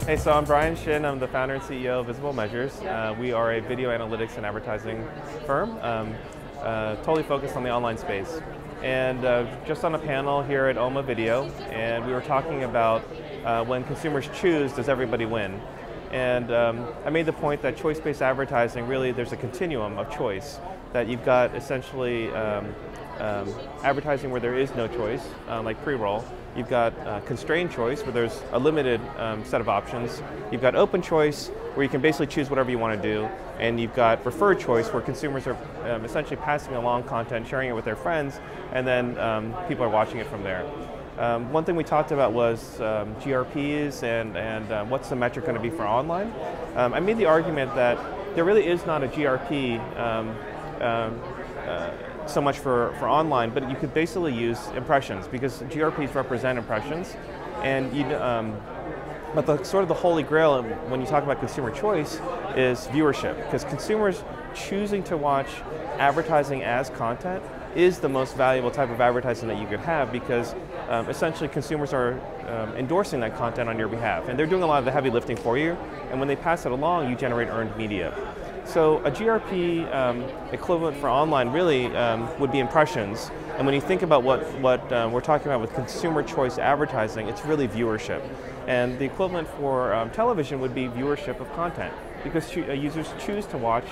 Hey, so I'm Shin. I'm the founder and CEO of Visible Measures. We are a video analytics and advertising firm, totally focused on the online space. And just on a panel here at OMMA Video, and we were talking about when consumers choose, does everybody win? And I made the point that choice-based advertising, really there's a continuum of choice, that you've got essentially advertising where there is no choice, like pre-roll. You've got constrained choice, where there's a limited set of options. You've got open choice, where you can basically choose whatever you want to do. And you've got preferred choice, where consumers are essentially passing along content, sharing it with their friends, and then people are watching it from there. One thing we talked about was GRPs and what's the metric going to be for online. I made the argument that there really is not a GRP so much for online, but you could basically use impressions, because GRPs represent impressions, and but the holy grail when you talk about consumer choice is viewership, because consumers choosing to watch advertising as content is the most valuable type of advertising that you could have, because essentially consumers are endorsing that content on your behalf, and they're doing a lot of the heavy lifting for you, and when they pass it along, you generate earned media. So a GRP equivalent for online really would be impressions, and when you think about what we're talking about with consumer choice advertising, it's really viewership. And the equivalent for television would be viewership of content, because users choose to watch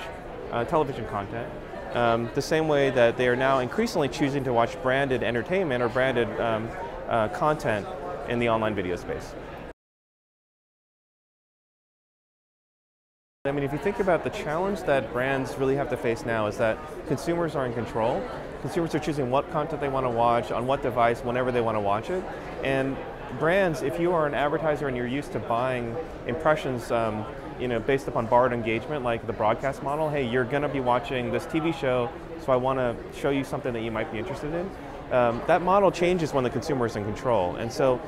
television content the same way that they are now increasingly choosing to watch branded entertainment or branded content in the online video space. I mean, if you think about the challenge that brands really have to face now, is that consumers are in control. Consumers are choosing what content they want to watch, on what device, whenever they want to watch it. And brands, if you are an advertiser and you're used to buying impressions based upon borrowed engagement, like the broadcast model, hey, you're going to be watching this TV show, so I want to show you something that you might be interested in. That model changes when the consumer is in control. And so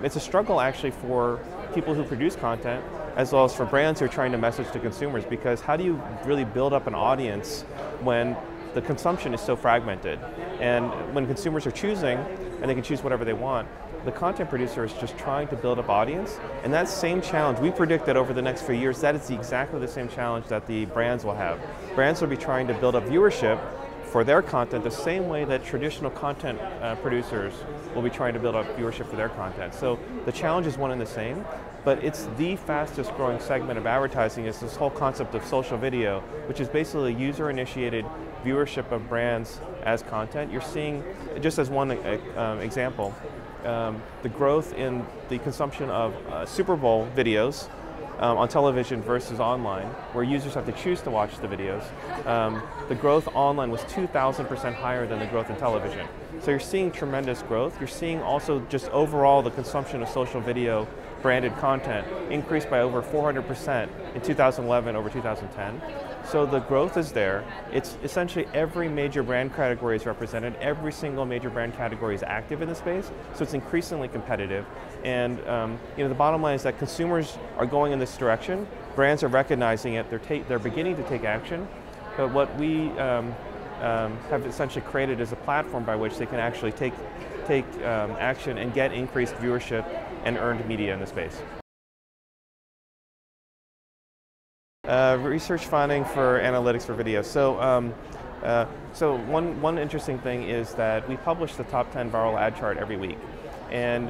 it's a struggle actually for people who produce content, as well as for brands who are trying to message to consumers, because how do you really build up an audience when the consumption is so fragmented? And when consumers are choosing, and they can choose whatever they want, the content producer is just trying to build up audience, and that same challenge, we predict that over the next few years, that is exactly the same challenge that the brands will have. Brands will be trying to build up viewership for their content the same way that traditional content producers will be trying to build up viewership for their content. So the challenge is one and the same, but it's the fastest growing segment of advertising is this whole concept of social video, which is basically user-initiated viewership of brands as content. You're seeing, just as one example, the growth in the consumption of Super Bowl videos on television versus online, where users have to choose to watch the videos. The growth online was 2,000% higher than the growth in television. So you're seeing tremendous growth. You're seeing also just overall the consumption of social video branded content increased by over 400% in 2011 over 2010. So the growth is there. It's essentially every major brand category is represented. Every single major brand category is active in the space. So it's increasingly competitive. And the bottom line is that consumers are going in this direction. Brands are recognizing it. They're beginning to take action. But what we have essentially created is a platform by which they can actually take action and get increased viewership and earned media in the space. Research funding for analytics for video. So one interesting thing is that we publish the top 10 viral ad chart every week. And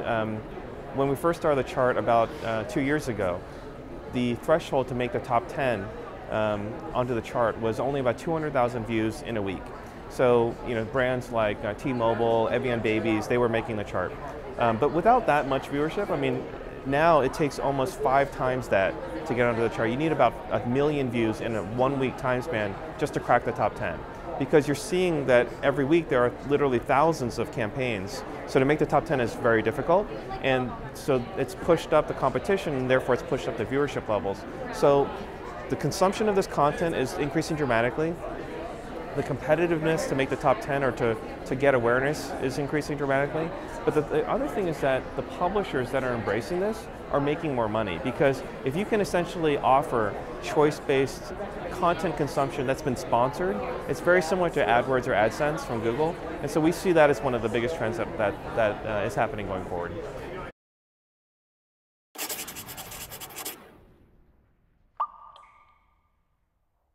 when we first started the chart about 2 years ago, the threshold to make the top 10 onto the chart was only about 200,000 views in a week. So brands like T-Mobile, Evian Babies, they were making the chart. But without that much viewership, I mean, now it takes almost 5 times that to get onto the chart. You need about 1 million views in a 1-week time span just to crack the top 10. Because you're seeing that every week there are literally thousands of campaigns. So to make the top 10 is very difficult. And so it's pushed up the competition, and therefore it's pushed up the viewership levels. So the consumption of this content is increasing dramatically. The competitiveness to make the top 10 or to get awareness is increasing dramatically. But the other thing is that the publishers that are embracing this are making more money, because if you can essentially offer choice-based content consumption that's been sponsored, it's very similar to AdWords or AdSense from Google. And so we see that as one of the biggest trends that is happening going forward.